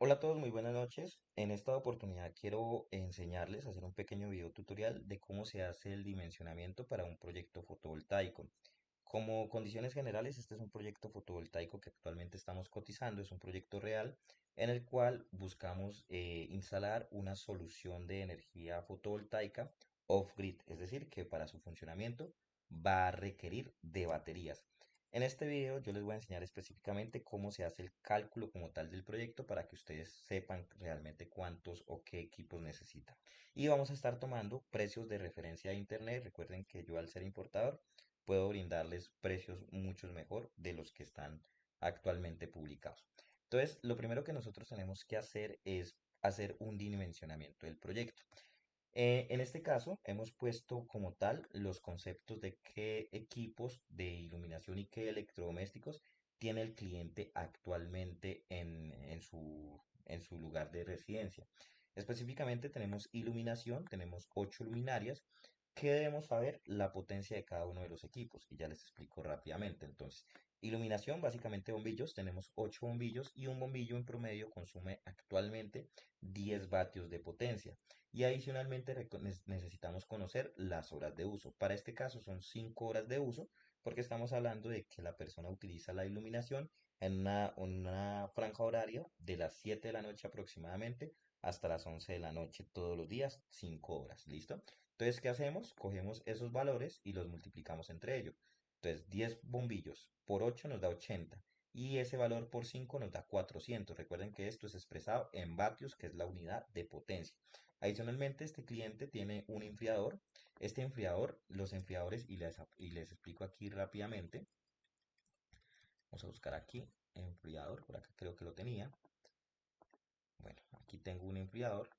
Hola a todos, muy buenas noches. En esta oportunidad quiero enseñarles a hacer un pequeño video tutorial de cómo se hace el dimensionamiento para un proyecto fotovoltaico. Como condiciones generales, este es un proyecto fotovoltaico que actualmente estamos cotizando, es un proyecto real en el cual buscamos instalar una solución de energía fotovoltaica off-grid, es decir, que para su funcionamiento va a requerir de baterías. En este video yo les voy a enseñar específicamente cómo se hace el cálculo como tal del proyecto para que ustedes sepan realmente cuántos o qué equipos necesitan. Y vamos a estar tomando precios de referencia de internet. Recuerden que yo al ser importador puedo brindarles precios mucho mejor de los que están actualmente publicados. Entonces, lo primero que nosotros tenemos que hacer es hacer un dimensionamiento del proyecto. En este caso, hemos puesto como tal los conceptos de qué equipos de iluminación y qué electrodomésticos tiene el cliente actualmente en su lugar de residencia. Específicamente tenemos iluminación, tenemos 8 luminarias que debemos saber la potencia de cada uno de los equipos y ya les explico rápidamente. Entonces, iluminación, básicamente bombillos, tenemos 8 bombillos y un bombillo en promedio consume actualmente 10 vatios de potencia. Y adicionalmente necesitamos conocer las horas de uso. Para este caso son 5 horas de uso porque estamos hablando de que la persona utiliza la iluminación en una franja horaria de las 7 de la noche aproximadamente hasta las 11 de la noche todos los días, 5 horas, ¿listo? Entonces, ¿qué hacemos? Cogemos esos valores y los multiplicamos entre ellos. Entonces, 10 bombillos por 8 nos da 80 y ese valor por 5 nos da 400. Recuerden que esto es expresado en vatios, que es la unidad de potencia. Adicionalmente, este cliente tiene un enfriador. Este enfriador, los enfriadores, y les explico aquí rápidamente. Vamos a buscar aquí, enfriador, por acá creo que lo tenía. Bueno, aquí tengo un enfriador.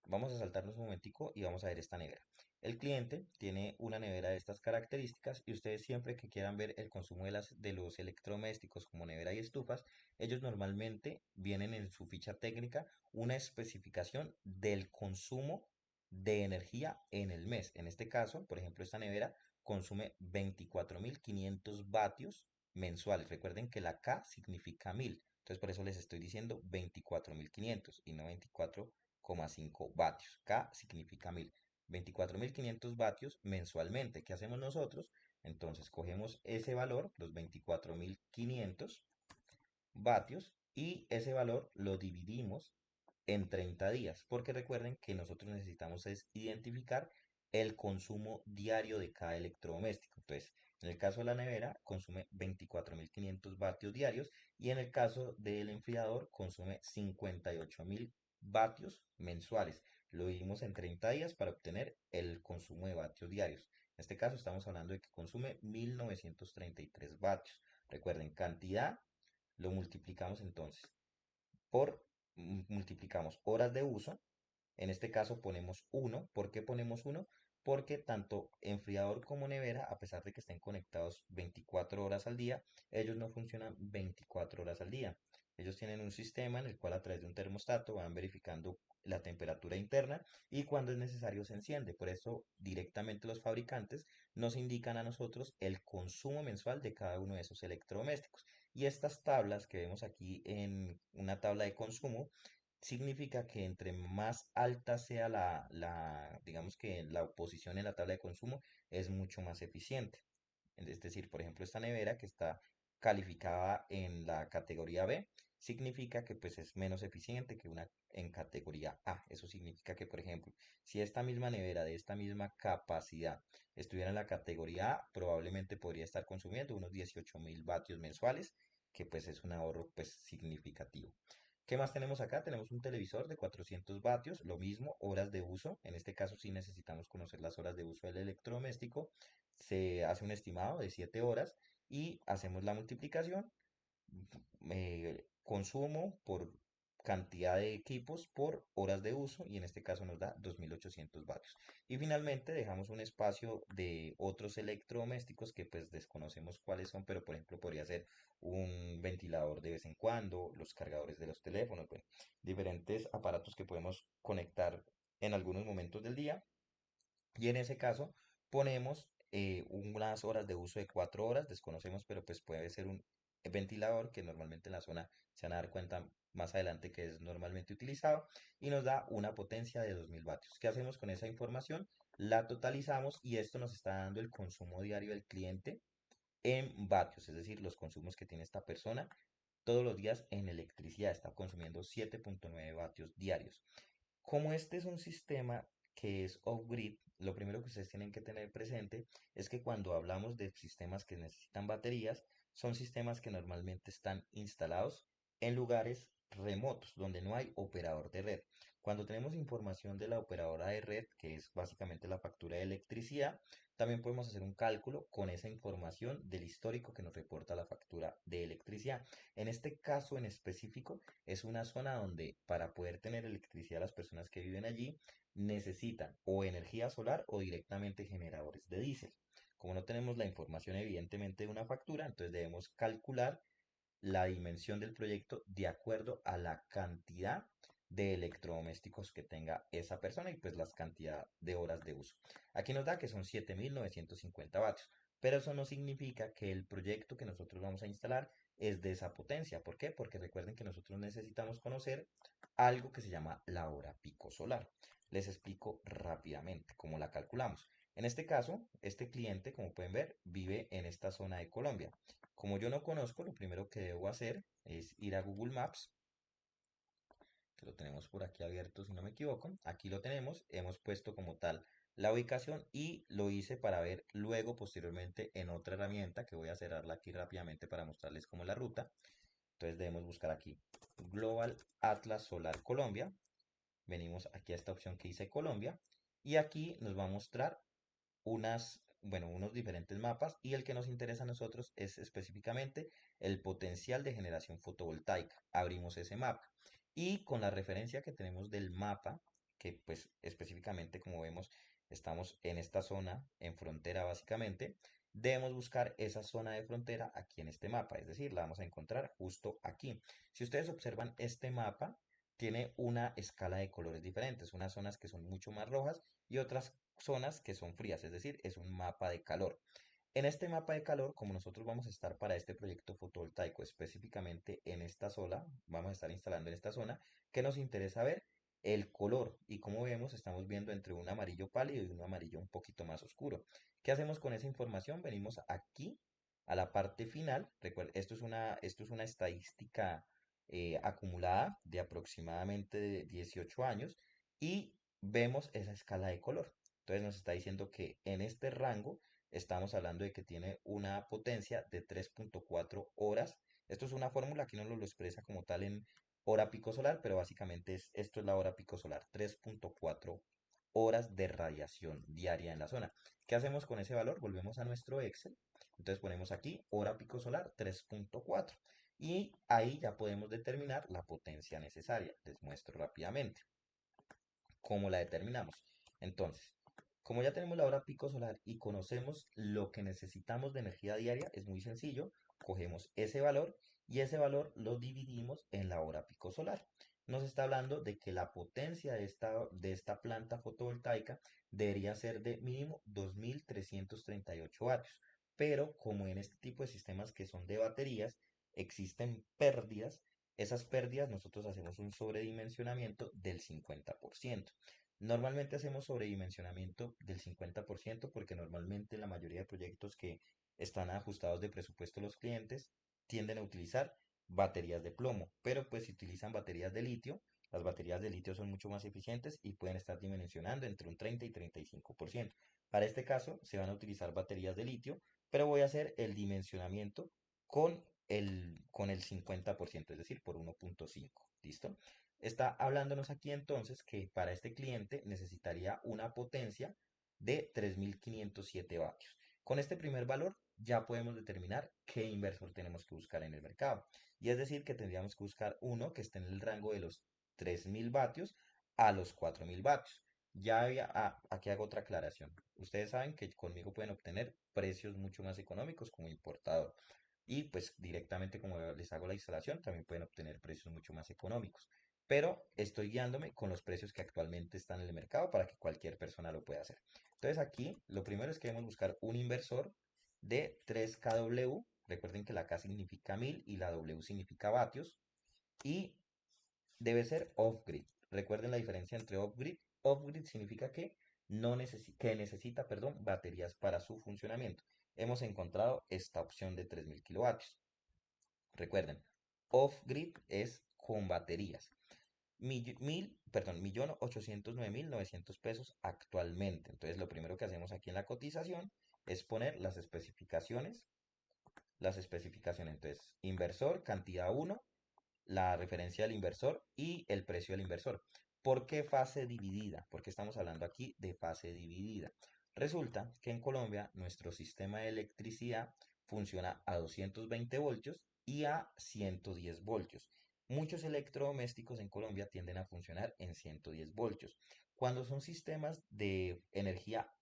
Vamos a saltarnos un momentico y vamos a ver esta nevera. El cliente tiene una nevera de estas características y ustedes siempre que quieran ver el consumo de los electrodomésticos como nevera y estufas, ellos normalmente vienen en su ficha técnica una especificación del consumo de energía en el mes. En este caso, por ejemplo, esta nevera consume 24.500 vatios mensuales. Recuerden que la K significa 1000. Entonces, por eso les estoy diciendo 24.500 y no 24,5 vatios. K significa 1000. 24.500 vatios mensualmente. ¿Qué hacemos nosotros? Entonces cogemos ese valor, los 24.500 vatios, y ese valor lo dividimos en 30 días, porque recuerden que nosotros necesitamos es identificar el consumo diario de cada electrodoméstico. Entonces, en el caso de la nevera, consume 24.500 vatios diarios y en el caso del enfriador, consume 58.000 vatios mensuales. Lo dividimos en 30 días para obtener el consumo de vatios diarios. En este caso, estamos hablando de que consume 1.933 vatios. Recuerden, cantidad lo multiplicamos entonces multiplicamos horas de uso. En este caso ponemos 1. ¿Por qué ponemos 1? Porque tanto enfriador como nevera, a pesar de que estén conectados 24 horas al día, ellos no funcionan 24 horas al día. Ellos tienen un sistema en el cual a través de un termostato van verificando la temperatura interna y cuando es necesario se enciende. Por eso directamente los fabricantes nos indican a nosotros el consumo mensual de cada uno de esos electrodomésticos. Y estas tablas que vemos aquí en una tabla de consumo significa que entre más alta sea digamos que la oposición en la tabla de consumo es mucho más eficiente. Es decir, por ejemplo, esta nevera que está calificada en la categoría B, significa que pues es menos eficiente que una en categoría A. Eso significa que, por ejemplo, si esta misma nevera de esta misma capacidad estuviera en la categoría A, probablemente podría estar consumiendo unos 18.000 vatios mensuales, que pues es un ahorro pues significativo. ¿Qué más tenemos acá? Tenemos un televisor de 400 vatios, lo mismo, horas de uso. En este caso sí necesitamos conocer las horas de uso del electrodoméstico. Se hace un estimado de 7 horas y hacemos la multiplicación, consumo por cantidad de equipos por horas de uso y en este caso nos da 2.800 vatios. Y finalmente dejamos un espacio de otros electrodomésticos que pues desconocemos cuáles son, pero por ejemplo podría ser un ventilador de vez en cuando, los cargadores de los teléfonos, bueno, diferentes aparatos que podemos conectar en algunos momentos del día y en ese caso ponemos unas horas de uso de 4 horas, desconocemos, pero pues puede ser ventilador que normalmente en la zona se van a dar cuenta más adelante que es normalmente utilizado y nos da una potencia de 2000 vatios. ¿Qué hacemos con esa información? La totalizamos y esto nos está dando el consumo diario del cliente en vatios, es decir, los consumos que tiene esta persona todos los días en electricidad. Está consumiendo 7,9 vatios diarios. Como este es un sistema que es off-grid, lo primero que ustedes tienen que tener presente es que cuando hablamos de sistemas que necesitan baterías, son sistemas que normalmente están instalados en lugares remotos, donde no hay operador de red. Cuando tenemos información de la operadora de red, que es básicamente la factura de electricidad, también podemos hacer un cálculo con esa información del histórico que nos reporta la factura de electricidad. En este caso en específico, es una zona donde para poder tener electricidad las personas que viven allí necesitan o energía solar o directamente generadores de diésel. Como no tenemos la información evidentemente de una factura, entonces debemos calcular la dimensión del proyecto de acuerdo a la cantidad de electrodomésticos que tenga esa persona y pues las cantidad de horas de uso. Aquí nos da que son 7950 vatios, pero eso no significa que el proyecto que nosotros vamos a instalar es de esa potencia. ¿Por qué? Porque recuerden que nosotros necesitamos conocer algo que se llama la hora pico solar. Les explico rápidamente cómo la calculamos. En este caso, este cliente, como pueden ver, vive en esta zona de Colombia. Como yo no conozco, lo primero que debo hacer es ir a Google Maps, que lo tenemos por aquí abierto si no me equivoco. Aquí lo tenemos, hemos puesto como tal la ubicación y lo hice para ver luego posteriormente en otra herramienta que voy a cerrarla aquí rápidamente para mostrarles cómo es la ruta. Entonces debemos buscar aquí Global Atlas Solar Colombia. Venimos aquí a esta opción que dice Colombia y aquí nos va a mostrar unos diferentes mapas y el que nos interesa a nosotros es específicamente el potencial de generación fotovoltaica. Abrimos ese mapa y con la referencia que tenemos del mapa, que pues específicamente como vemos estamos en esta zona, en frontera básicamente, debemos buscar esa zona de frontera aquí en este mapa, es decir, la vamos a encontrar justo aquí. Si ustedes observan este mapa, tiene una escala de colores diferentes, unas zonas que son mucho más rojas y otras zonas que son frías, es decir, es un mapa de calor. En este mapa de calor, como nosotros vamos a estar para este proyecto fotovoltaico específicamente en esta zona, vamos a estar instalando en esta zona, ¿qué nos interesa ver? El color. Y como vemos, estamos viendo entre un amarillo pálido y un amarillo un poquito más oscuro. ¿Qué hacemos con esa información? Venimos aquí a la parte final. Recuerden, esto es una estadística acumulada de aproximadamente 18 años y vemos esa escala de color. Entonces nos está diciendo que en este rango estamos hablando de que tiene una potencia de 3,4 horas. Esto es una fórmula que no lo expresa como tal en hora pico solar, pero básicamente esto es la hora pico solar, 3,4 horas de radiación diaria en la zona. ¿Qué hacemos con ese valor? Volvemos a nuestro Excel. Entonces ponemos aquí hora pico solar 3,4 y ahí ya podemos determinar la potencia necesaria. Les muestro rápidamente cómo la determinamos. Entonces, como ya tenemos la hora pico solar y conocemos lo que necesitamos de energía diaria, es muy sencillo. Cogemos ese valor y ese valor lo dividimos en la hora pico solar. Nos está hablando de que la potencia de esta planta fotovoltaica debería ser de mínimo 2338 vatios. Pero como en este tipo de sistemas que son de baterías, existen pérdidas, esas pérdidas nosotros hacemos un sobredimensionamiento del 50%. Normalmente hacemos sobredimensionamiento del 50% porque normalmente la mayoría de proyectos que están ajustados de presupuesto los clientes tienden a utilizar baterías de plomo, pero pues si utilizan baterías de litio, las baterías de litio son mucho más eficientes y pueden estar dimensionando entre un 30 y 35%. Para este caso se van a utilizar baterías de litio, pero voy a hacer el dimensionamiento con el 50%, es decir, por 1,5. ¿Listo? Está hablándonos aquí entonces que para este cliente necesitaría una potencia de 3507 vatios. Con este primer valor ya podemos determinar qué inversor tenemos que buscar en el mercado. Y es decir, que tendríamos que buscar uno que esté en el rango de los 3000 vatios a los 4000 vatios. Aquí hago otra aclaración. Ustedes saben que conmigo pueden obtener precios mucho más económicos como importador. Y pues directamente como les hago la instalación, también pueden obtener precios mucho más económicos. Pero estoy guiándome con los precios que actualmente están en el mercado para que cualquier persona lo pueda hacer. Entonces aquí lo primero es que debemos buscar un inversor de 3 kW Recuerden que la K significa 1000 y la W significa vatios. Y debe ser off-grid. Recuerden la diferencia entre off-grid. Off-grid significa que, que necesita, perdón, baterías para su funcionamiento. Hemos encontrado esta opción de 3000 kilovatios. Recuerden, off-grid es con baterías. Perdón, 1.809.900 pesos actualmente. Entonces, lo primero que hacemos aquí en la cotización es poner las especificaciones. Las especificaciones, entonces, inversor, cantidad uno, la referencia del inversor y el precio del inversor. ¿Por qué fase dividida? Porque estamos hablando aquí de fase dividida. Resulta que en Colombia nuestro sistema de electricidad funciona a 220 voltios y a 110 voltios. Muchos electrodomésticos en Colombia tienden a funcionar en 110 voltios. Cuando son sistemas de energía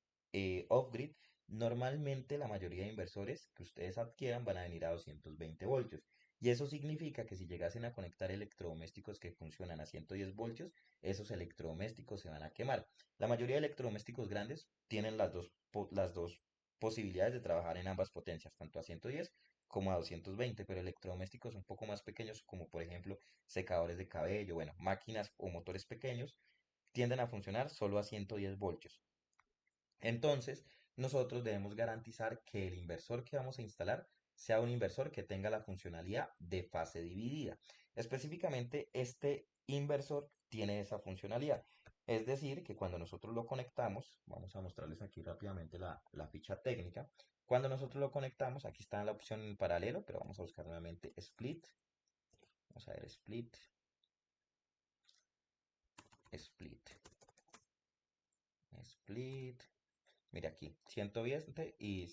off-grid, normalmente la mayoría de inversores que ustedes adquieran van a venir a 220 voltios. Y eso significa que si llegasen a conectar electrodomésticos que funcionan a 110 voltios, esos electrodomésticos se van a quemar. La mayoría de electrodomésticos grandes tienen las dos posibilidades de trabajar en ambas potencias, tanto a 110 como a 220, pero electrodomésticos un poco más pequeños, como por ejemplo secadores de cabello, bueno, máquinas o motores pequeños, tienden a funcionar solo a 110 voltios. Entonces, nosotros debemos garantizar que el inversor que vamos a instalar sea un inversor que tenga la funcionalidad de fase dividida. Específicamente, este inversor tiene esa funcionalidad. Es decir, que cuando nosotros lo conectamos, vamos a mostrarles aquí rápidamente la ficha técnica. Cuando nosotros lo conectamos, aquí está la opción en paralelo, pero vamos a buscar nuevamente split. Vamos a ver split, split, split. Mira aquí, 120 y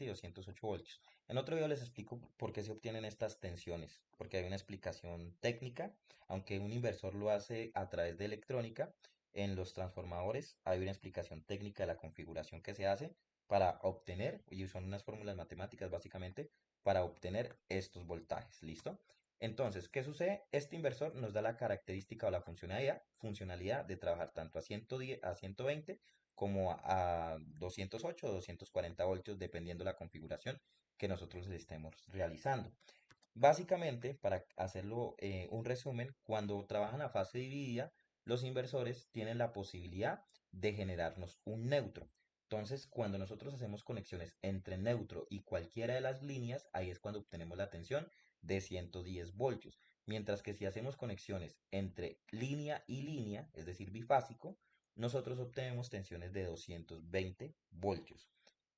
208 voltios. En otro video les explico por qué se obtienen estas tensiones, porque hay una explicación técnica, aunque un inversor lo hace a través de electrónica, en los transformadores hay una explicación técnica de la configuración que se hace para obtener, y son unas fórmulas matemáticas básicamente, para obtener estos voltajes, ¿listo? Entonces, ¿qué sucede? Este inversor nos da la característica o la funcionalidad de trabajar tanto a 110, a 120 como a 208 o 240 voltios, dependiendo la configuración que nosotros le estemos realizando. Básicamente, para hacerlo un resumen, cuando trabajan a fase dividida, los inversores tienen la posibilidad de generarnos un neutro. Entonces, cuando nosotros hacemos conexiones entre neutro y cualquiera de las líneas, ahí es cuando obtenemos la tensión de 110 voltios. Mientras que si hacemos conexiones entre línea y línea, es decir, bifásico, nosotros obtenemos tensiones de 220 voltios.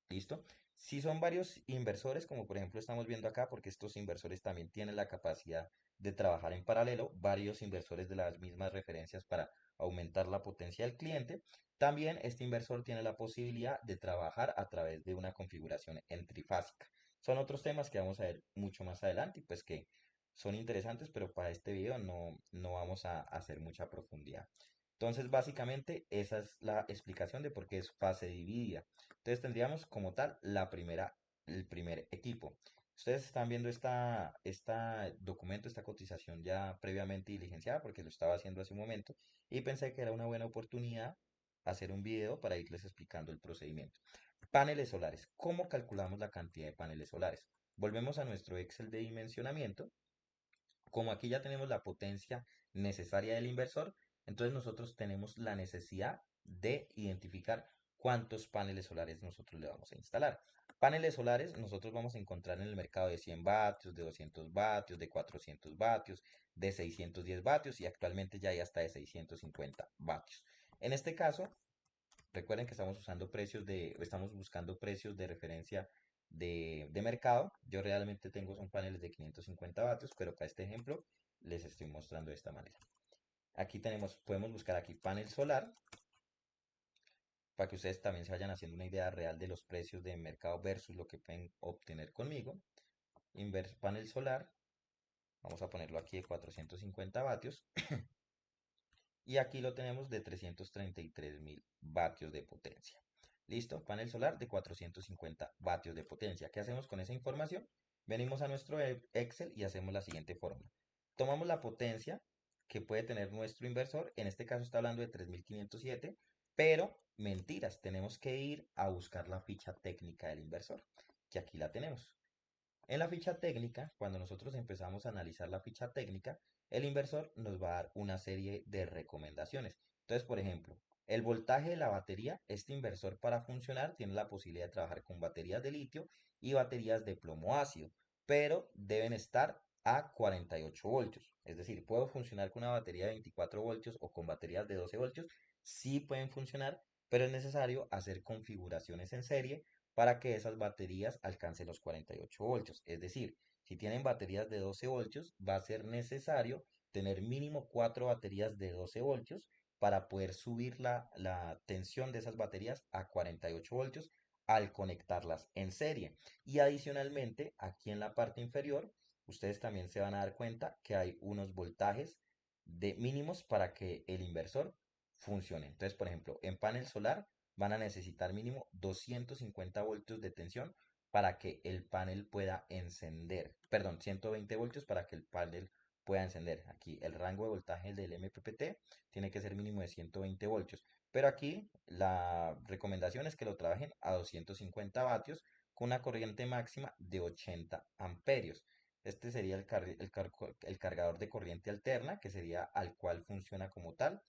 ¿Listo? Si son varios inversores, como por ejemplo estamos viendo acá, porque estos inversores también tienen la capacidad de trabajar en paralelo, varios inversores de las mismas referencias para aumentar la potencia del cliente, también este inversor tiene la posibilidad de trabajar a través de una configuración en trifásica. Son otros temas que vamos a ver mucho más adelante y pues que son interesantes, pero para este video no vamos a hacer mucha profundidad. Entonces, básicamente, esa es la explicación de por qué es fase dividida. Entonces, tendríamos como tal el primer equipo. Ustedes están viendo esta documento, esta cotización ya previamente diligenciada, porque lo estaba haciendo hace un momento, y pensé que era una buena oportunidad hacer un video para irles explicando el procedimiento. Paneles solares. ¿Cómo calculamos la cantidad de paneles solares? Volvemos a nuestro Excel de dimensionamiento. Como aquí ya tenemos la potencia necesaria del inversor, entonces nosotros tenemos la necesidad de identificar cuántos paneles solares nosotros le vamos a instalar. Paneles solares nosotros vamos a encontrar en el mercado de 100 vatios, de 200 vatios, de 400 vatios, de 610 vatios y actualmente ya hay hasta de 650 vatios. En este caso, recuerden que estamos buscando precios de referencia de mercado. Yo realmente tengo son paneles de 550 vatios, pero para este ejemplo les estoy mostrando de esta manera. Aquí podemos buscar aquí panel solar para que ustedes también se vayan haciendo una idea real de los precios de mercado versus lo que pueden obtener conmigo. Panel solar, vamos a ponerlo aquí de 450 vatios. Y aquí lo tenemos de 333.000 vatios de potencia. Listo, panel solar de 450 vatios de potencia. ¿Qué hacemos con esa información? Venimos a nuestro Excel y hacemos la siguiente fórmula. Tomamos la potencia que puede tener nuestro inversor, en este caso está hablando de 3.507, pero mentiras, tenemos que ir a buscar la ficha técnica del inversor, que aquí la tenemos. En la ficha técnica, cuando nosotros empezamos a analizar la ficha técnica, el inversor nos va a dar una serie de recomendaciones. Entonces, por ejemplo, el voltaje de la batería, este inversor para funcionar tiene la posibilidad de trabajar con baterías de litio y baterías de plomo ácido, pero deben estar a 48 voltios. Es decir, puedo funcionar con una batería de 24 voltios o con baterías de 12 voltios, sí pueden funcionar, pero es necesario hacer configuraciones en serie para que esas baterías alcancen los 48 voltios. Es decir, si tienen baterías de 12 voltios, va a ser necesario tener mínimo 4 baterías de 12 voltios para poder subir la tensión de esas baterías a 48 voltios al conectarlas en serie. Y adicionalmente, aquí en la parte inferior, ustedes también se van a dar cuenta que hay unos voltajes de mínimos para que el inversor funcione. Entonces, por ejemplo, en panel solar van a necesitar mínimo 250 voltios de tensión para que el panel pueda encender. Perdón, 120 voltios para que el panel pueda encender. Aquí el rango de voltaje del MPPT tiene que ser mínimo de 120 voltios. Pero aquí la recomendación es que lo trabajen a 250 vatios con una corriente máxima de 80 amperios. Este sería el cargador de corriente alterna, que sería al cual funciona como tal.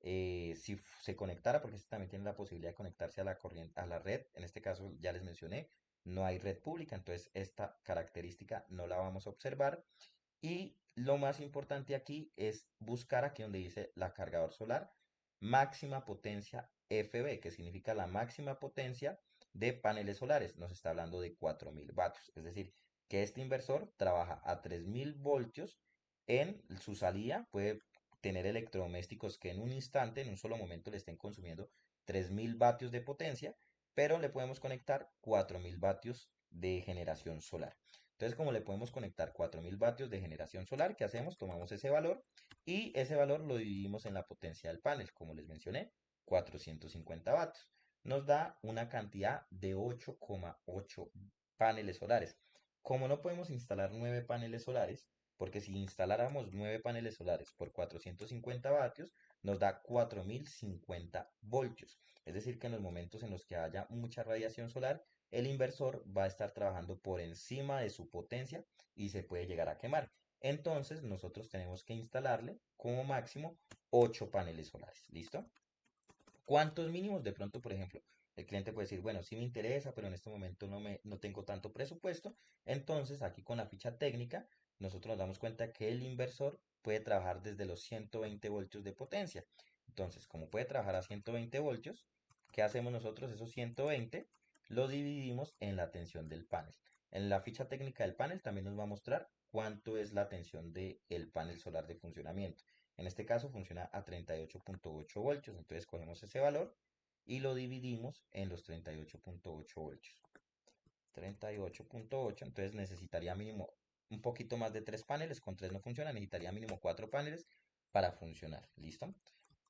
Si se conectara, porque este también tiene la posibilidad de conectarse a la corriente, a la red, en este caso ya les mencioné, no hay red pública, entonces esta característica no la vamos a observar. Y lo más importante aquí es buscar aquí donde dice la cargador solar, máxima potencia FB, que significa la máxima potencia de paneles solares. Nos está hablando de 4000 vatios, es decir, que este inversor trabaja a 3000 voltios en su salida, puede tener electrodomésticos que en un instante, en un solo momento, le estén consumiendo 3000 vatios de potencia, pero le podemos conectar 4000 vatios de generación solar. Entonces, como le podemos conectar 4000 vatios de generación solar, ¿qué hacemos? Tomamos ese valor y ese valor lo dividimos en la potencia del panel, como les mencioné, 450 vatios. Nos da una cantidad de 8,8 paneles solares. Como no podemos instalar 9 paneles solares, porque si instaláramos 9 paneles solares por 450 vatios, nos da 4050 voltios. Es decir, que en los momentos en los que haya mucha radiación solar, el inversor va a estar trabajando por encima de su potencia y se puede llegar a quemar. Entonces, nosotros tenemos que instalarle como máximo 8 paneles solares. ¿Listo? ¿Cuántos mínimos? De pronto, por ejemplo, el cliente puede decir, bueno, sí me interesa, pero en este momento no tengo tanto presupuesto. Entonces, aquí con la ficha técnica, nosotros nos damos cuenta que el inversor puede trabajar desde los 120 voltios de potencia. Entonces, como puede trabajar a 120 voltios, ¿qué hacemos nosotros? Esos 120 lo dividimos en la tensión del panel. En la ficha técnica del panel también nos va a mostrar cuánto es la tensión del panel solar de funcionamiento. En este caso funciona a 38,8 voltios. Entonces cogemos ese valor y lo dividimos en los 38,8 voltios. 38,8, entonces necesitaría mínimo un poquito más de 3 paneles. Con 3 no funciona, necesitaría mínimo 4 paneles para funcionar. ¿Listo?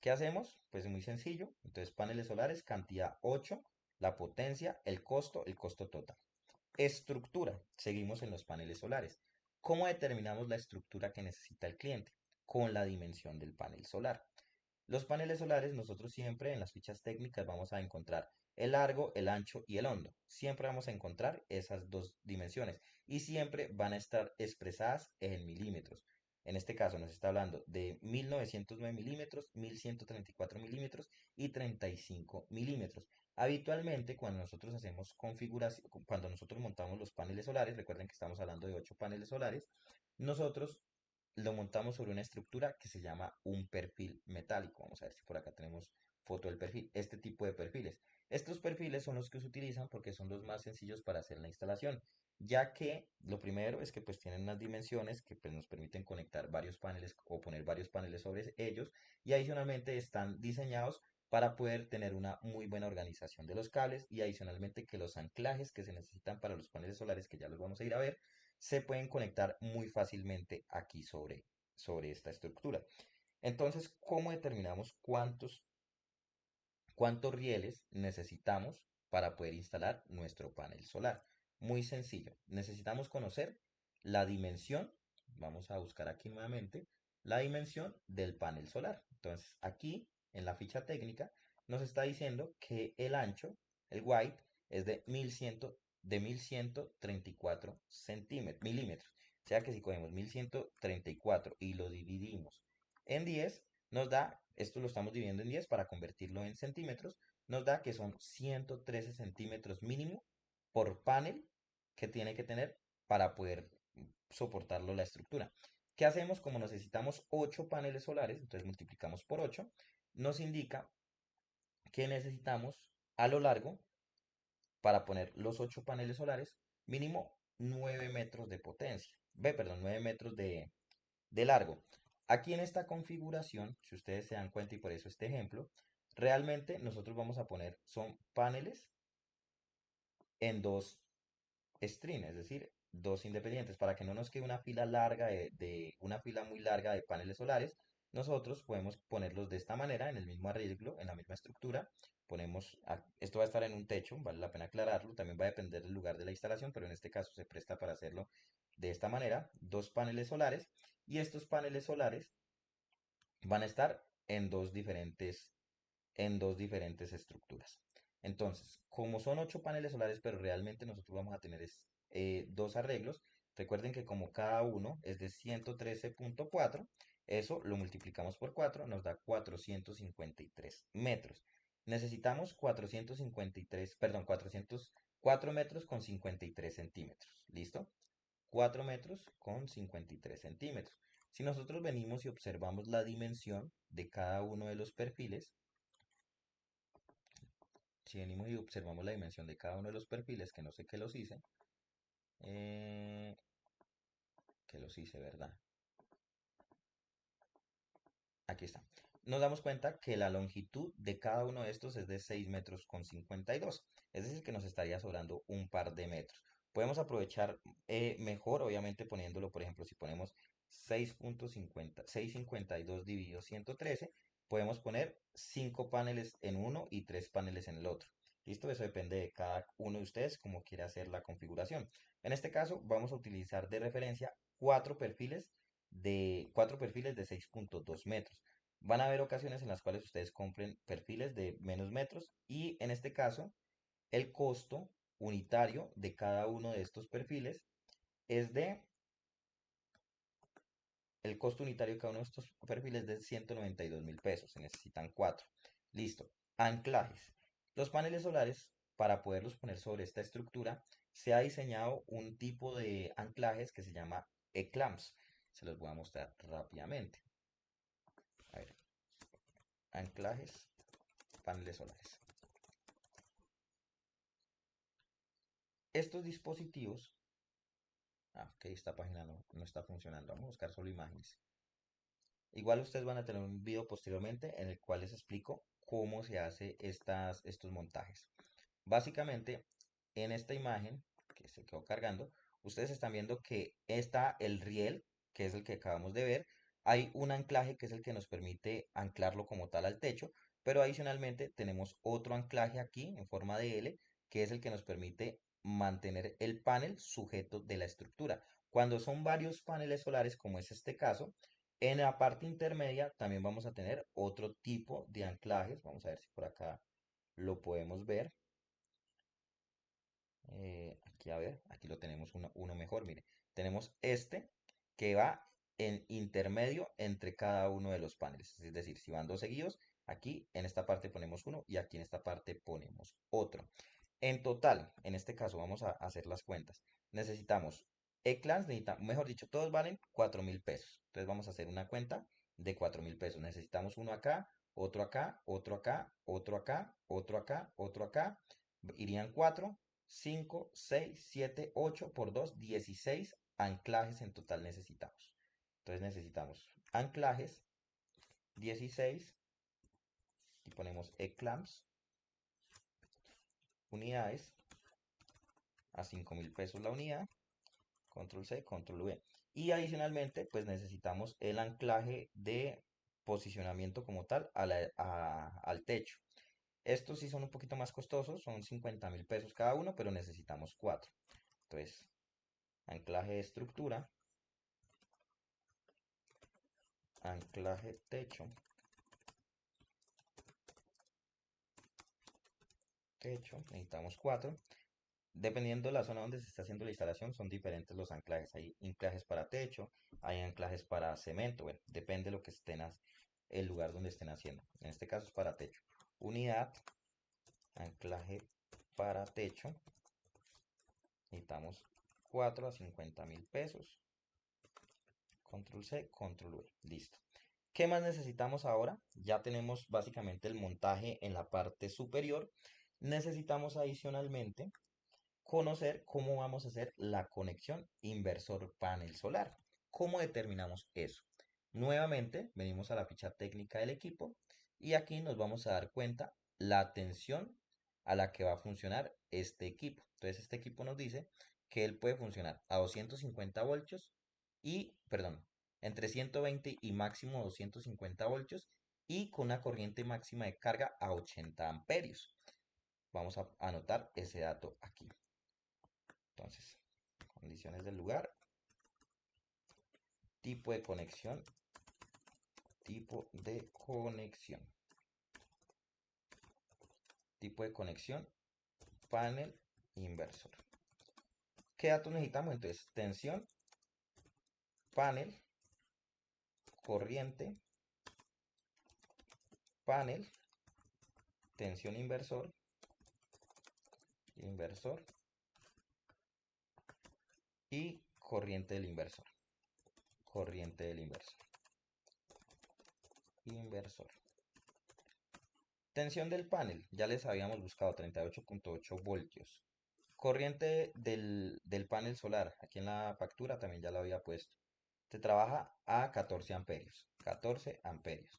¿Qué hacemos? Pues muy sencillo. Entonces paneles solares, cantidad 8, la potencia, el costo total. Estructura. Seguimos en los paneles solares. ¿Cómo determinamos la estructura que necesita el cliente? Con la dimensión del panel solar. Los paneles solares, nosotros siempre en las fichas técnicas vamos a encontrar el largo, el ancho y el hondo. Siempre vamos a encontrar esas dos dimensiones y siempre van a estar expresadas en milímetros. En este caso nos está hablando de 1909 milímetros, 1134 milímetros y 35 milímetros. Habitualmente cuando nosotros hacemos configuración, cuando nosotros montamos los paneles solares, recuerden que estamos hablando de 8 paneles solares, nosotros lo montamos sobre una estructura que se llama un perfil metálico. Vamos a ver si por acá tenemos foto del perfil. Este tipo de perfiles. Estos perfiles son los que se utilizan porque son los más sencillos para hacer la instalación, ya que lo primero es que pues tienen unas dimensiones que pues, nos permiten conectar varios paneles o poner varios paneles sobre ellos y adicionalmente están diseñados para poder tener una muy buena organización de los cables y adicionalmente que los anclajes que se necesitan para los paneles solares, que ya los vamos a ir a ver, se pueden conectar muy fácilmente aquí sobre esta estructura. Entonces, ¿cómo determinamos cuántos rieles necesitamos para poder instalar nuestro panel solar? Muy sencillo. Necesitamos conocer la dimensión. Vamos a buscar aquí nuevamente la dimensión del panel solar. Entonces, aquí en la ficha técnica nos está diciendo que el ancho, el white, es de de 1134 milímetros. O sea que si cogemos 1134 y lo dividimos en 10, nos da, esto lo estamos dividiendo en 10 para convertirlo en centímetros, nos da que son 113 centímetros mínimo por panel que tiene que tener para poder soportarlo la estructura. ¿Qué hacemos? Como necesitamos 8 paneles solares, entonces multiplicamos por 8, nos indica que necesitamos a lo largo, para poner los 8 paneles solares, mínimo 9 metros de potencia. Perdón, 9 metros de largo. Aquí en esta configuración, si ustedes se dan cuenta y por eso este ejemplo, realmente nosotros vamos a poner, son paneles en dos string, es decir, dos independientes, para que no nos quede una fila larga una fila muy larga de paneles solares. Nosotros podemos ponerlos de esta manera, en el mismo arreglo, en la misma estructura. Esto va a estar en un techo, vale la pena aclararlo, también va a depender del lugar de la instalación, pero en este caso se presta para hacerlo de esta manera, dos paneles solares, y estos paneles solares van a estar en dos diferentes estructuras. Entonces, como son 8 paneles solares, pero realmente nosotros vamos a tener dos arreglos, recuerden que como cada uno es de 113,4, eso lo multiplicamos por 4, nos da 453 metros. Necesitamos 453, perdón, 404 metros con 53 centímetros. ¿Listo? 4 metros con 53 centímetros. Si nosotros venimos y observamos la dimensión de cada uno de los perfiles, si venimos y observamos la dimensión de cada uno de los perfiles, que no sé qué los hice, eh, que los hice, ¿verdad? Aquí está. Nos damos cuenta que la longitud de cada uno de estos es de 6 metros con 52. Es decir, que nos estaría sobrando un par de metros. Podemos aprovechar mejor, obviamente, poniéndolo, por ejemplo, si ponemos 6,52 dividido 113, podemos poner 5 paneles en uno y 3 paneles en el otro. ¿Listo? Eso depende de cada uno de ustedes, cómo quiere hacer la configuración. En este caso, vamos a utilizar de referencia cuatro perfiles de 6,2 metros. Van a haber ocasiones en las cuales ustedes compren perfiles de menos metros y en este caso el costo unitario de cada uno de estos perfiles es de el costo unitario de cada uno de estos perfiles es de 192.000 pesos. Se necesitan cuatro. Listo. Anclajes. Los paneles solares, para poderlos poner sobre esta estructura, se ha diseñado un tipo de anclajes que se llama E-clamps. Se los voy a mostrar rápidamente. A ver, anclajes, paneles solares. Estos dispositivos, ok, esta página no está funcionando, vamos a buscar solo imágenes. Igual ustedes van a tener un video posteriormente en el cual les explico cómo se hace estos montajes. Básicamente, en esta imagen que se quedó cargando, ustedes están viendo que está el riel, que es el que acabamos de ver. Hay un anclaje que es el que nos permite anclarlo como tal al techo, pero adicionalmente tenemos otro anclaje aquí en forma de L, que es el que nos permite mantener el panel sujeto de la estructura. Cuando son varios paneles solares, como es este caso, en la parte intermedia también vamos a tener otro tipo de anclajes. Vamos a ver si por acá lo podemos ver. Aquí a ver, aquí lo tenemos uno mejor, mire. Tenemos este que va en intermedio entre cada uno de los paneles. Es decir, si van dos seguidos, aquí en esta parte ponemos uno y aquí en esta parte ponemos otro. En total, en este caso vamos a hacer las cuentas. Necesitamos E-clans, mejor dicho, todos valen 4.000 pesos. Entonces vamos a hacer una cuenta de 4.000 pesos. Necesitamos uno acá, otro acá, otro acá, otro acá, otro acá, otro acá. Irían 4, 5, 6, 7, 8 por 2, 16 anclajes en total necesitamos. Entonces necesitamos anclajes, 16, y ponemos E-clamps, unidades, a 5.000 pesos la unidad, control C, control V. Y adicionalmente, pues necesitamos el anclaje de posicionamiento como tal al techo. Estos sí son un poquito más costosos, son 50.000 pesos cada uno, pero necesitamos cuatro. Entonces, anclaje de estructura, anclaje techo, necesitamos cuatro. Dependiendo de la zona donde se está haciendo la instalación, son diferentes los anclajes. Hay anclajes para techo, hay anclajes para cemento. Bueno, depende de lo que el lugar donde estén haciendo. En este caso es para techo. Unidad, anclaje para techo. Necesitamos 4 a 50.000 pesos. Control C, Control V. Listo. ¿Qué más necesitamos ahora? Ya tenemos básicamente el montaje en la parte superior. Necesitamos adicionalmente conocer cómo vamos a hacer la conexión inversor panel solar. ¿Cómo determinamos eso? Nuevamente, venimos a la ficha técnica del equipo y aquí nos vamos a dar cuenta la tensión a la que va a funcionar este equipo. Entonces, este equipo nos dice que él puede funcionar a 250 voltios perdón, entre 120 y máximo 250 voltios y con una corriente máxima de carga a 80 amperios. Vamos a anotar ese dato aquí. Entonces, condiciones del lugar, tipo de conexión, tipo de conexión, tipo de conexión, panel inversor. ¿Qué datos necesitamos? Entonces, tensión, panel, corriente, panel, tensión inversor, inversor y corriente del inversor. Corriente del inversor. Inversor. Tensión del panel, ya les habíamos buscado 38.8 voltios. Corriente del panel solar, aquí en la factura también ya lo había puesto. Se trabaja a 14 amperios. 14 amperios.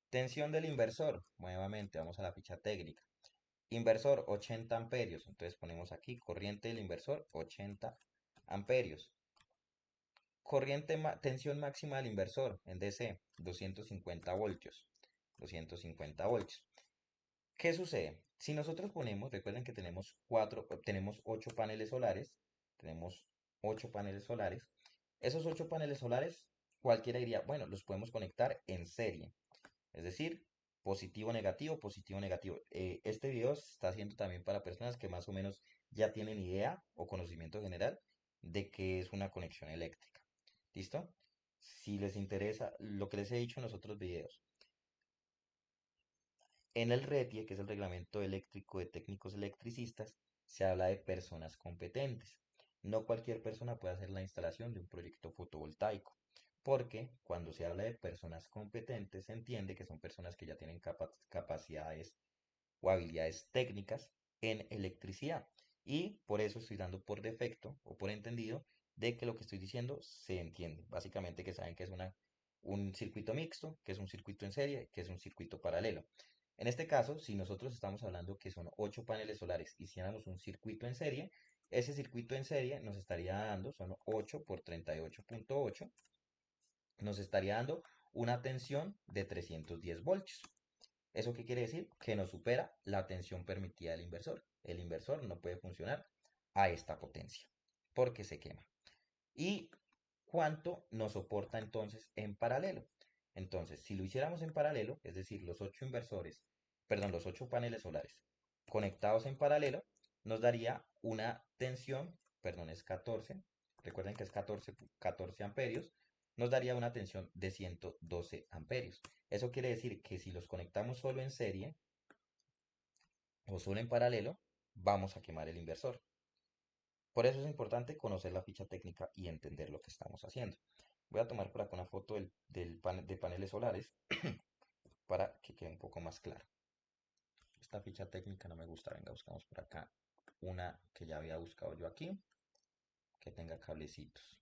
Tensión del inversor, nuevamente vamos a la ficha técnica. Inversor 80 amperios, entonces ponemos aquí corriente del inversor 80 amperios. Tensión máxima del inversor en DC 250 voltios. 250 voltios. ¿Qué sucede? Si nosotros ponemos, recuerden que tenemos 8 paneles solares, tenemos 8 paneles solares. Esos 8 paneles solares, cualquiera diría, bueno, los podemos conectar en serie. Es decir, positivo, negativo, positivo, negativo. Este video se está haciendo también para personas que más o menos ya tienen idea o conocimiento general de qué es una conexión eléctrica. ¿Listo? Si les interesa lo que les he dicho en los otros videos. En el RETIE, que es el Reglamento Eléctrico de Técnicos Electricistas, se habla de personas competentes. No cualquier persona puede hacer la instalación de un proyecto fotovoltaico, porque cuando se habla de personas competentes se entiende que son personas que ya tienen capacidades o habilidades técnicas en electricidad. Y por eso estoy dando por defecto o por entendido de que lo que estoy diciendo se entiende. Básicamente que saben que es un circuito mixto, que es un circuito en serie, que es un circuito paralelo. En este caso, si nosotros estamos hablando que son 8 paneles solares y hiciéramos un circuito en serie, ese circuito en serie nos estaría dando, son 8 por 38.8, nos estaría dando una tensión de 310 voltios. ¿Eso qué quiere decir? Que nos supera la tensión permitida del inversor. El inversor no puede funcionar a esta potencia porque se quema. ¿Y cuánto nos soporta entonces en paralelo? Entonces, si lo hiciéramos en paralelo, es decir, los 8 paneles solares conectados en paralelo, nos daría una tensión, perdón, es 14, recuerden que es 14 amperios, nos daría una tensión de 112 amperios. Eso quiere decir que si los conectamos solo en serie o solo en paralelo, vamos a quemar el inversor. Por eso es importante conocer la ficha técnica y entender lo que estamos haciendo. Voy a tomar por acá una foto de paneles solares para que quede un poco más claro. Esta ficha técnica no me gusta. Venga, buscamos por acá una que ya había buscado yo aquí, que tenga cablecitos.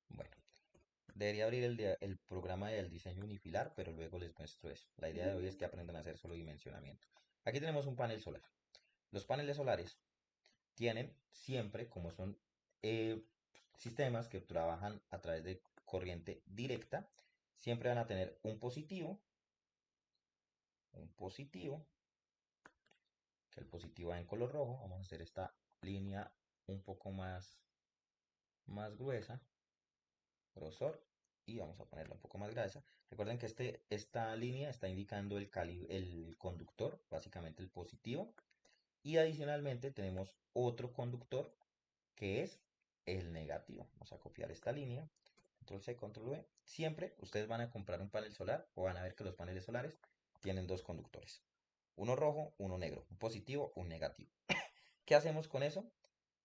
Bueno, debería abrir el programa del diseño unifilar, pero luego les muestro eso. La idea de hoy es que aprendan a hacer solo dimensionamiento. Aquí tenemos un panel solar. Los paneles solares tienen siempre, como son eh, sistemas que trabajan a través de corriente directa, siempre van a tener un positivo, que el positivo va en color rojo. Vamos a hacer esta línea un poco más gruesa, grosor, y vamos a ponerla un poco más gruesa. Recuerden que esta línea está indicando el conductor, básicamente el positivo, Y adicionalmente tenemos otro conductor que es el negativo. Vamos a copiar esta línea, control C, control V. Siempre ustedes van a comprar un panel solar o van a ver que los paneles solares tienen dos conductores. Uno rojo, uno negro, un positivo, un negativo. ¿Qué hacemos con eso?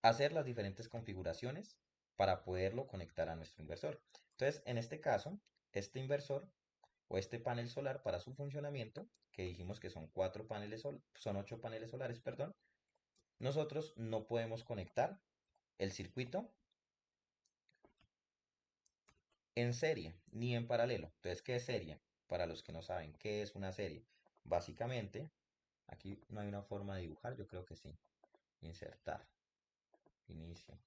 Hacer las diferentes configuraciones para poderlo conectar a nuestro inversor. Entonces, en este caso, este inversor o este panel solar para su funcionamiento, que dijimos que son son 8 paneles solares, perdón, nosotros no podemos conectar el circuito en serie ni en paralelo. Entonces, ¿qué es serie? Para los que no saben, ¿qué es una serie? Básicamente, aquí no hay una forma de dibujar, yo creo que sí. Insertar, inicio,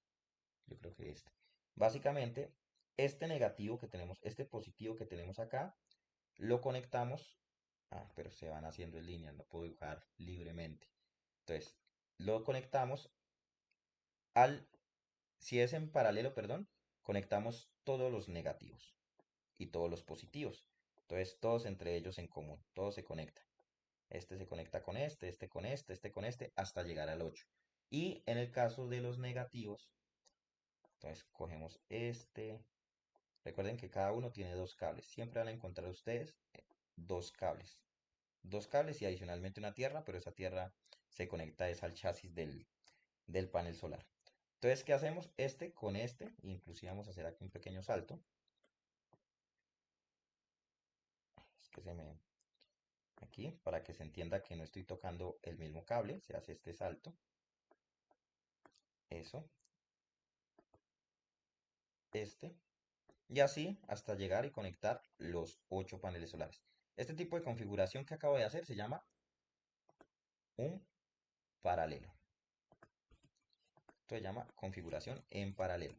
yo creo que este. Básicamente, este negativo que tenemos, este positivo que tenemos acá, lo conectamos. Pero se van haciendo en línea, no puedo dibujar libremente. Entonces, lo conectamos al, si es en paralelo, perdón, conectamos todos los negativos y todos los positivos. Entonces, todos entre ellos en común, todo se conecta. Este se conecta con este con este con este, hasta llegar al 8. Y en el caso de los negativos, entonces cogemos este. Recuerden que cada uno tiene dos cables. Siempre van a encontrar ustedes dos cables. Dos cables y adicionalmente una tierra, pero esa tierra se conecta es al chasis del panel solar. Entonces, ¿qué hacemos? Este con este, inclusive vamos a hacer aquí un pequeño salto. Es que se me, aquí, para que se entienda que no estoy tocando el mismo cable, se hace este salto. Eso, este. Y así hasta llegar y conectar los 8 paneles solares. Este tipo de configuración que acabo de hacer se llama un paralelo. Esto se llama configuración en paralelo.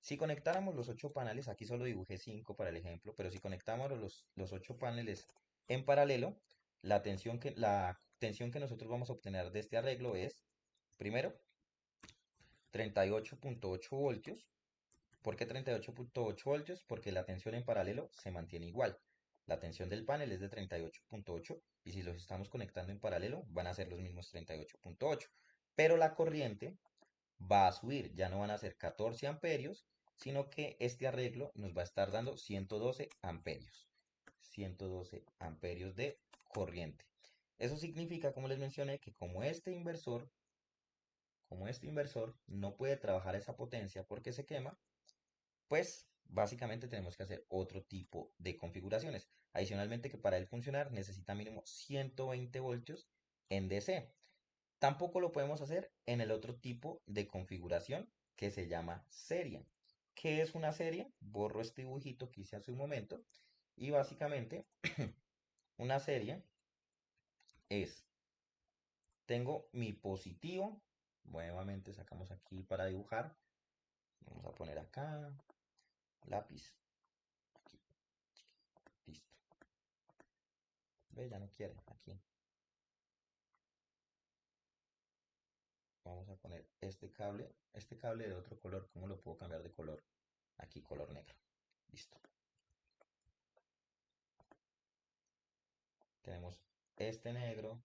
Si conectáramos los 8 paneles, aquí solo dibujé 5 para el ejemplo, pero si conectamos los 8 paneles en paralelo, la tensión que nosotros vamos a obtener de este arreglo es, primero, 38.8 voltios. ¿Por qué 38.8 voltios? Porque la tensión en paralelo se mantiene igual. La tensión del panel es de 38.8 y si los estamos conectando en paralelo van a ser los mismos 38.8. Pero la corriente va a subir, ya no van a ser 14 amperios, sino que este arreglo nos va a estar dando 112 amperios. 112 amperios de corriente. Eso significa, como les mencioné, que como este inversor no puede trabajar esa potencia porque se quema, pues básicamente tenemos que hacer otro tipo de configuraciones. Adicionalmente que para él funcionar necesita mínimo 120 voltios en DC. Tampoco lo podemos hacer en el otro tipo de configuración que se llama serie. ¿Qué es una serie? Borro este dibujito que hice hace un momento. Y básicamente una serie es, tengo mi positivo. Nuevamente sacamos aquí para dibujar. Vamos a poner acá lápiz. Aquí, listo. Ve, ya no quiere. Aquí. Vamos a poner este cable de otro color. ¿Cómo lo puedo cambiar de color? Aquí, color negro. Listo. Tenemos este negro,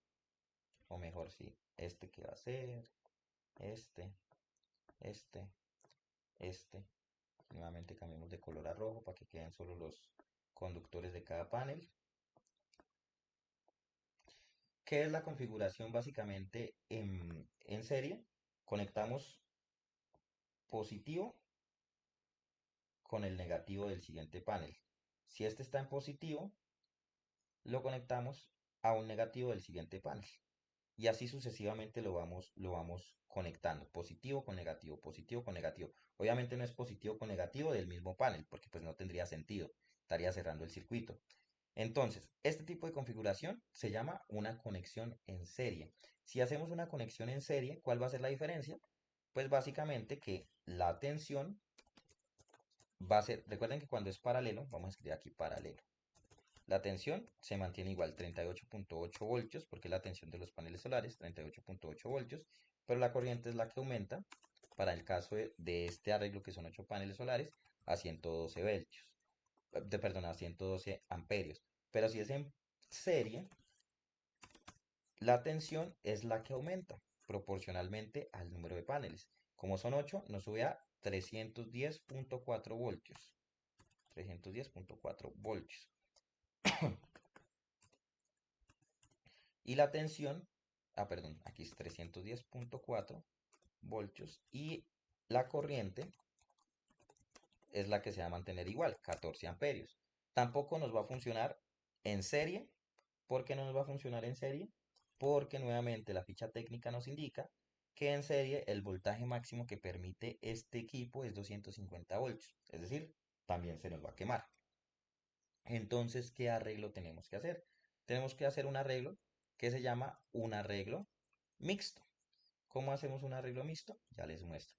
o mejor sí, este que va a ser, este, este, este. Nuevamente cambiamos de color a rojo para que queden solo los conductores de cada panel. ¿Qué es la configuración básicamente en serie? Conectamos positivo con el negativo del siguiente panel. Si este está en positivo, lo conectamos a un negativo del siguiente panel. Y así sucesivamente lo vamos conectando, positivo con negativo, positivo con negativo. Obviamente no es positivo con negativo del mismo panel, porque pues no tendría sentido, estaría cerrando el circuito. Entonces, este tipo de configuración se llama una conexión en serie. Si hacemos una conexión en serie, ¿cuál va a ser la diferencia? Pues básicamente que la tensión va a ser, recuerden que cuando es paralelo, vamos a escribir aquí paralelo. La tensión se mantiene igual, 38.8 voltios, porque es la tensión de los paneles solares, 38.8 voltios, pero la corriente es la que aumenta para el caso de este arreglo que son 8 paneles solares a 112 voltios, perdón, a 112 amperios. Pero si es en serie, la tensión es la que aumenta, proporcionalmente al número de paneles. Como son 8, nos sube a 310.4 voltios. 310.4 voltios. Y la tensión, perdón, aquí es 310.4 voltios. Y la corriente es la que se va a mantener igual, 14 amperios. Tampoco nos va a funcionar en serie. ¿Por qué no nos va a funcionar en serie? Porque nuevamente la ficha técnica nos indica que en serie el voltaje máximo que permite este equipo es 250 voltios. Es decir, también se nos va a quemar. Entonces, ¿qué arreglo tenemos que hacer? Tenemos que hacer un arreglo que se llama un arreglo mixto. ¿Cómo hacemos un arreglo mixto? Ya les muestro.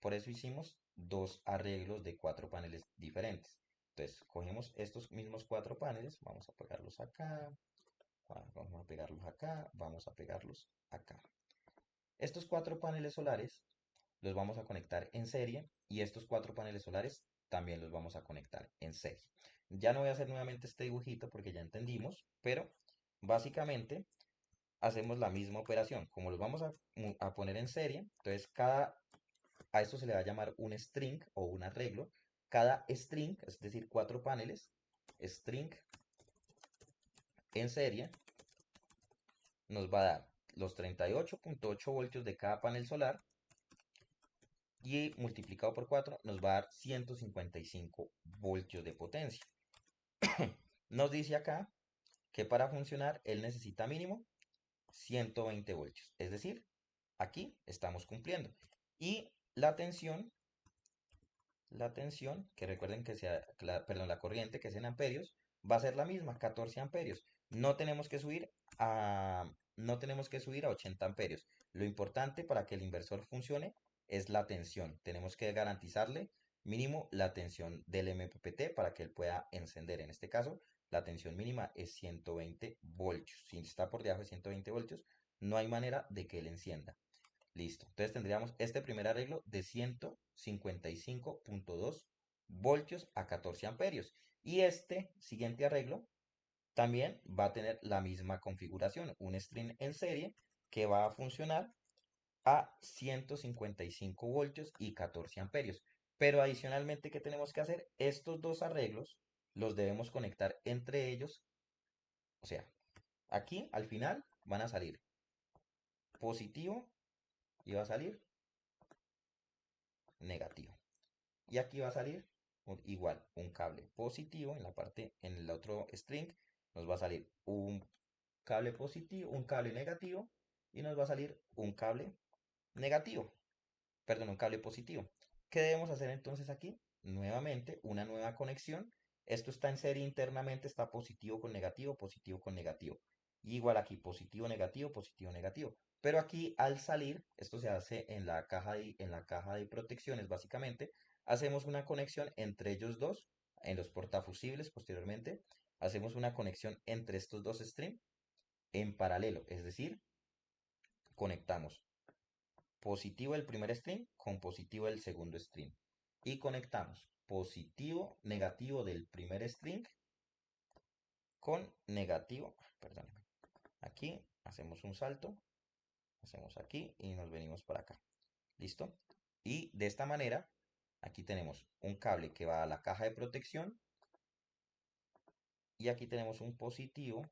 Por eso hicimos dos arreglos de cuatro paneles diferentes. Entonces, cogemos estos mismos cuatro paneles, vamos a pegarlos acá, vamos a pegarlos acá, vamos a pegarlos acá. Estos cuatro paneles solares los vamos a conectar en serie y estos cuatro paneles solares también los vamos a conectar en serie. Ya no voy a hacer nuevamente este dibujito porque ya entendimos, pero básicamente hacemos la misma operación. Como los vamos a poner en serie, entonces a esto se le va a llamar un string o un arreglo. Cada string, es decir, cuatro paneles, string en serie, nos va a dar los 38.8 voltios de cada panel solar y multiplicado por 4 nos va a dar 155 voltios de potencia. Nos dice acá que para funcionar él necesita mínimo 120 voltios. Es decir, aquí estamos cumpliendo. Y la tensión, que recuerden que sea, perdón, la corriente que es en amperios, va a ser la misma, 14 amperios. No tenemos que subir a 80 amperios. Lo importante para que el inversor funcione es la tensión. Tenemos que garantizarle mínimo la tensión del MPPT para que él pueda encender. En este caso, la tensión mínima es 120 voltios. Si está por debajo de 120 voltios, no hay manera de que él encienda. Listo. Entonces tendríamos este primer arreglo de 155.2 voltios a 14 amperios. Y este siguiente arreglo también va a tener la misma configuración, un string en serie que va a funcionar a 155 voltios y 14 amperios. Pero adicionalmente, ¿qué tenemos que hacer? Estos dos arreglos los debemos conectar entre ellos. O sea, aquí al final van a salir positivo y va a salir negativo. Y aquí va a salir igual un cable positivo en la parte, en el otro string, nos va a salir un cable positivo, un cable negativo y nos va a salir un cable negativo, perdón, un cable positivo. ¿Qué debemos hacer entonces aquí? Nuevamente, una nueva conexión. Esto está en serie internamente, está positivo con negativo, positivo con negativo. Y igual aquí, positivo, negativo, positivo, negativo. Pero aquí al salir, esto se hace en la caja de protecciones básicamente, hacemos una conexión entre ellos dos, en los portafusibles posteriormente, hacemos una conexión entre estos dos streams en paralelo, es decir, conectamos positivo del primer string con positivo del segundo string. Y conectamos positivo, negativo del primer string con negativo, perdón, aquí hacemos un salto, hacemos aquí y nos venimos para acá. ¿Listo? Y de esta manera, aquí tenemos un cable que va a la caja de protección y aquí tenemos un positivo,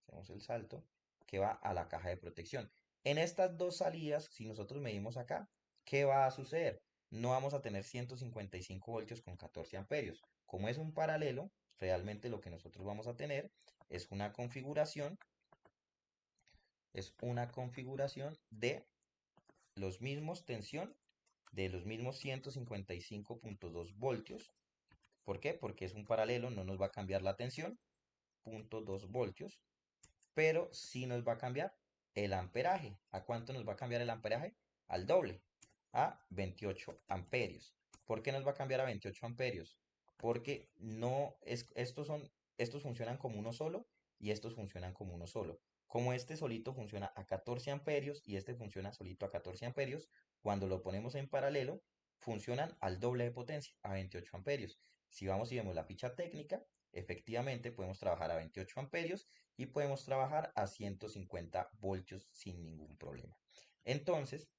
hacemos el salto, que va a la caja de protección. En estas dos salidas, si nosotros medimos acá, ¿qué va a suceder? No vamos a tener 155 voltios con 14 amperios. Como es un paralelo, realmente lo que nosotros vamos a tener es una configuración de los mismos tensión, de los mismos 155.2 voltios. ¿Por qué? Porque es un paralelo, no nos va a cambiar la tensión, 0.2 voltios, pero sí nos va a cambiar el amperaje. ¿A cuánto nos va a cambiar el amperaje? Al doble, a 28 amperios. ¿Por qué nos va a cambiar a 28 amperios? Porque no es, estos funcionan como uno solo y estos funcionan como uno solo. Como este solito funciona a 14 amperios y este funciona solito a 14 amperios, cuando lo ponemos en paralelo, funcionan al doble de potencia, a 28 amperios. Si vamos y vemos la ficha técnica, efectivamente podemos trabajar a 28 amperios y podemos trabajar a 150 voltios sin ningún problema. Entonces,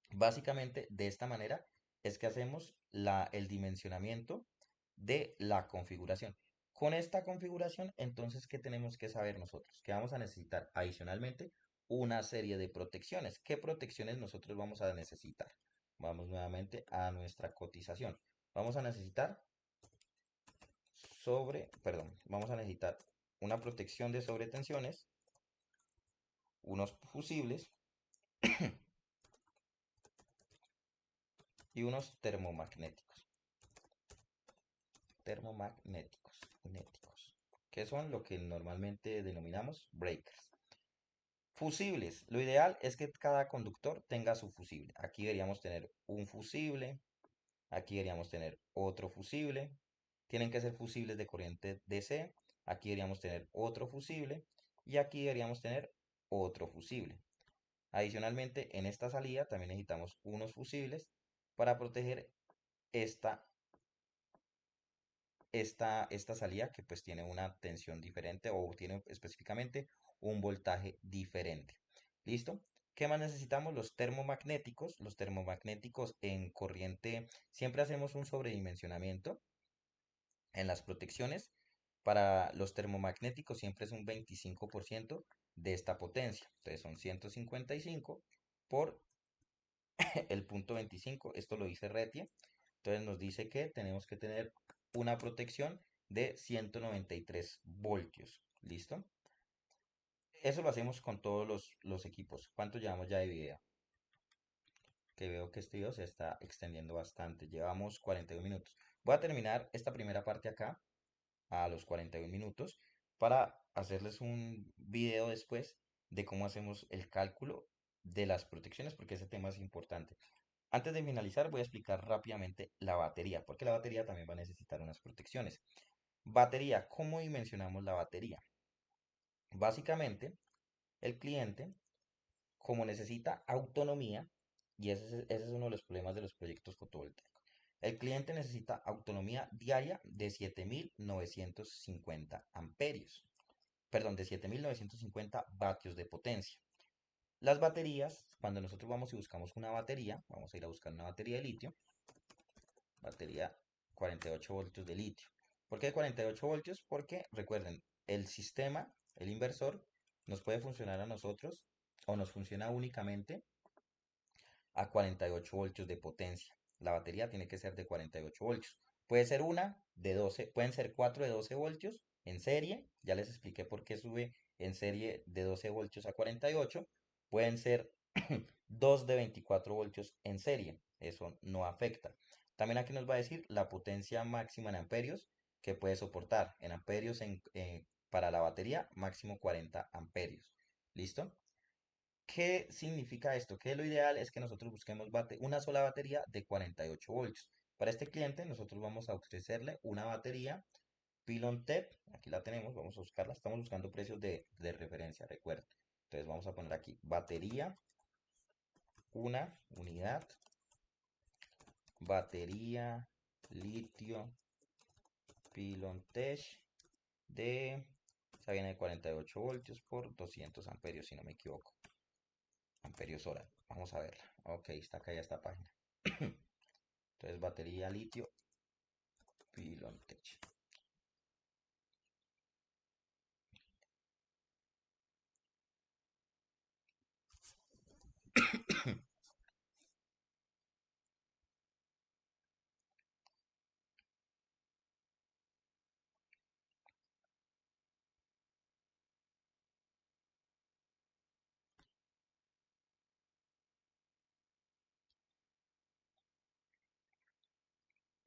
básicamente, de esta manera es que hacemos el dimensionamiento de la configuración. Con esta configuración, entonces, ¿qué tenemos que saber nosotros? Que vamos a necesitar adicionalmente una serie de protecciones. ¿Qué protecciones nosotros vamos a necesitar? Vamos nuevamente a nuestra cotización. Vamos a necesitar vamos a necesitar una protección de sobretensiones, unos fusibles y unos termomagnéticos, que son lo que normalmente denominamos breakers. Fusibles. Lo ideal es que cada conductor tenga su fusible. Aquí deberíamos tener un fusible, aquí deberíamos tener otro fusible. Tienen que ser fusibles de corriente DC. Aquí deberíamos tener otro fusible y aquí deberíamos tener otro fusible. Adicionalmente, en esta salida también necesitamos unos fusibles para proteger esta esta salida que pues tiene una tensión diferente o tiene específicamente un voltaje diferente. ¿Listo? ¿Qué más necesitamos? Los termomagnéticos. Los termomagnéticos en corriente, siempre hacemos un sobredimensionamiento en las protecciones. Para los termomagnéticos siempre es un 25% de esta potencia. Entonces son 155 por el punto 25. Esto lo dice Retie. Entonces nos dice que tenemos que tener una protección de 193 voltios. ¿Listo? Eso lo hacemos con todos los equipos. ¿Cuánto llevamos ya de video? Que veo que este video se está extendiendo bastante. Llevamos 41 minutos. Voy a terminar esta primera parte acá a los 41 minutos para hacerles un video después de cómo hacemos el cálculo de las protecciones porque ese tema es importante. Antes de finalizar, voy a explicar rápidamente la batería, porque la batería también va a necesitar unas protecciones. Batería, ¿cómo dimensionamos la batería? Básicamente, el cliente, como necesita autonomía, y ese es uno de los problemas de los proyectos fotovoltaicos, el cliente necesita autonomía diaria de 7.950 amperios, perdón, de 7.950 vatios de potencia. Las baterías, cuando nosotros vamos y buscamos una batería, vamos a ir a buscar una batería de litio, batería 48 voltios de litio. ¿Por qué 48 voltios? Porque recuerden, el sistema, el inversor, nos puede funcionar a nosotros o nos funciona únicamente a 48 voltios de potencia. La batería tiene que ser de 48 voltios. Puede ser una de 12, pueden ser cuatro de 12 voltios en serie. Ya les expliqué por qué sube en serie de 12 voltios a 48. Pueden ser dos de 24 voltios en serie. Eso no afecta. También aquí nos va a decir la potencia máxima en amperios que puede soportar. En amperios para la batería, máximo 40 amperios. ¿Listo? ¿Qué significa esto? Que lo ideal es que nosotros busquemos una sola batería de 48 voltios. Para este cliente nosotros vamos a ofrecerle una batería Pilon TEP, aquí la tenemos, vamos a buscarla, estamos buscando precios de referencia, recuerden. Entonces vamos a poner aquí batería, una unidad, batería litio Pilon Tech de, esa viene de 48 voltios por 200 amperios, si no me equivoco, amperios hora. Vamos a verla. Ok, está acá ya esta página. Entonces, batería litio Pilon Tech.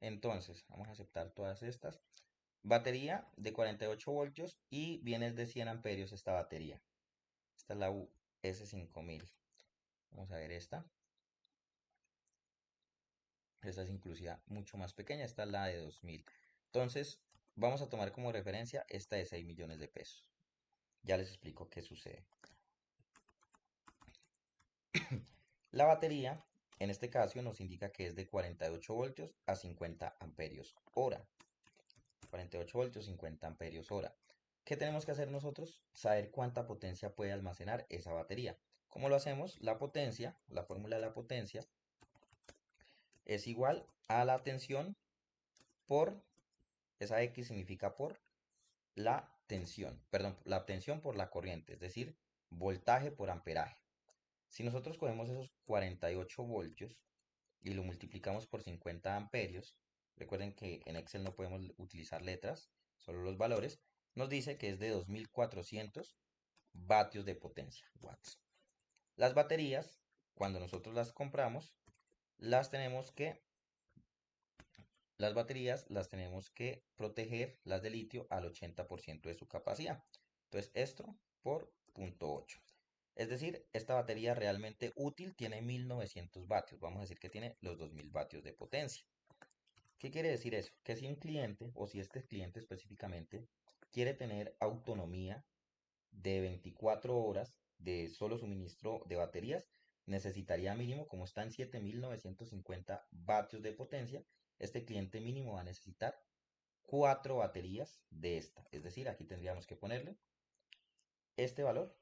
Entonces, vamos a aceptar todas estas. Batería de 48 voltios y viene de 100 amperios esta batería. Esta es la US5000. Vamos a ver esta. Esta es inclusive mucho más pequeña. Esta es la de 2000. Entonces, vamos a tomar como referencia esta de 6 millones de pesos. Ya les explico qué sucede. La batería, en este caso, nos indica que es de 48 voltios a 50 amperios hora. 48 voltios, 50 amperios hora. ¿Qué tenemos que hacer nosotros? Saber cuánta potencia puede almacenar esa batería. ¿Cómo lo hacemos? La potencia, la fórmula de la potencia es igual a la tensión por, esa X significa por la tensión, perdón, la tensión por la corriente, es decir, voltaje por amperaje. Si nosotros cogemos esos 48 voltios y lo multiplicamos por 50 amperios, recuerden que en Excel no podemos utilizar letras, solo los valores, nos dice que es de 2400 vatios de potencia, watts. Las baterías, cuando nosotros las compramos, las tenemos que, las baterías las tenemos que proteger, las de litio, al 80% de su capacidad. Entonces, esto por punto 8. Es decir, esta batería realmente útil tiene 1900 vatios. Vamos a decir que tiene los 2000 vatios de potencia. ¿Qué quiere decir eso? Que si un cliente, o si este cliente específicamente, quiere tener autonomía de 24 horas de solo suministro de baterías, necesitaría mínimo, como está en 7950 vatios de potencia, este cliente mínimo va a necesitar 4 baterías de esta. Es decir, aquí tendríamos que ponerle este valor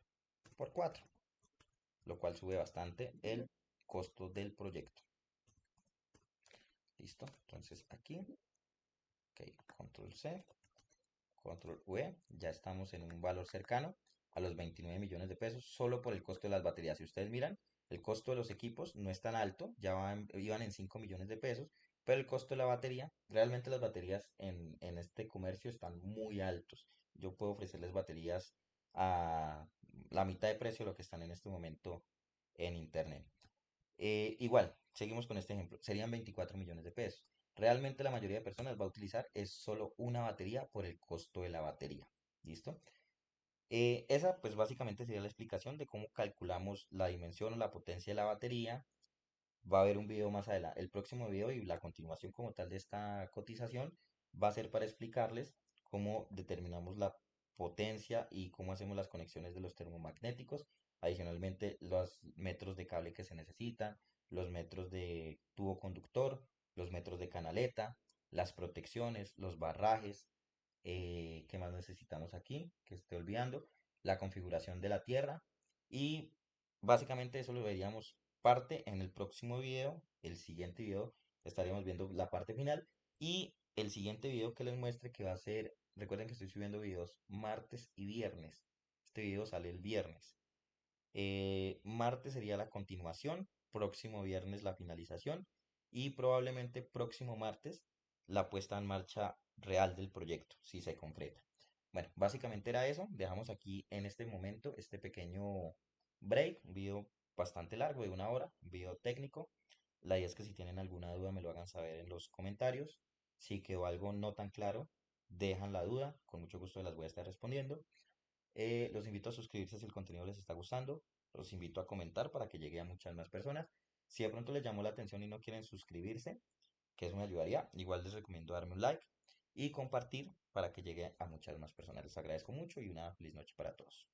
por 4, lo cual sube bastante el costo del proyecto. Listo, entonces aquí, ok, control C, control V, ya estamos en un valor cercano a los 29 millones de pesos solo por el costo de las baterías. Si ustedes miran, el costo de los equipos no es tan alto, iban en 5 millones de pesos, pero el costo de la batería, realmente las baterías en este comercio están muy altos. Yo puedo ofrecerles baterías a la mitad de precio de lo que están en este momento en internet. Igual, seguimos con este ejemplo, serían 24 millones de pesos. Realmente la mayoría de personas va a utilizar es solo una batería por el costo de la batería. ¿Listo? Esa pues básicamente sería la explicación de cómo calculamos la dimensión o la potencia de la batería. Va a haber un video más adelante. El próximo video y la continuación como tal de esta cotización va a ser para explicarles cómo determinamos la potencia y cómo hacemos las conexiones de los termomagnéticos. Adicionalmente, los metros de cable que se necesitan, los metros de tubo conductor, los metros de canaleta, las protecciones, los barrajes. ¿Qué más necesitamos aquí? Que esté olvidando. La configuración de la tierra. Y básicamente eso lo veríamos parte en el próximo video. El siguiente video estaremos viendo la parte final. Y el siguiente video que les muestre que va a ser, recuerden que estoy subiendo videos martes y viernes. Este video sale el viernes. Martes sería la continuación, próximo viernes la finalización y probablemente próximo martes la puesta en marcha real del proyecto, si se concreta. Bueno, básicamente era eso. Dejamos aquí en este momento este pequeño break, un video bastante largo de 1 hora, un video técnico. La idea es que si tienen alguna duda me lo hagan saber en los comentarios. Si quedó algo no tan claro, dejan la duda, con mucho gusto las voy a estar respondiendo. Los invito a suscribirse si el contenido les está gustando. Los invito a comentar para que llegue a muchas más personas. Si de pronto les llamó la atención y no quieren suscribirse, que eso me ayudaría, igual les recomiendo darme un like y compartir para que llegue a muchas más personas. Les agradezco mucho y una feliz noche para todos.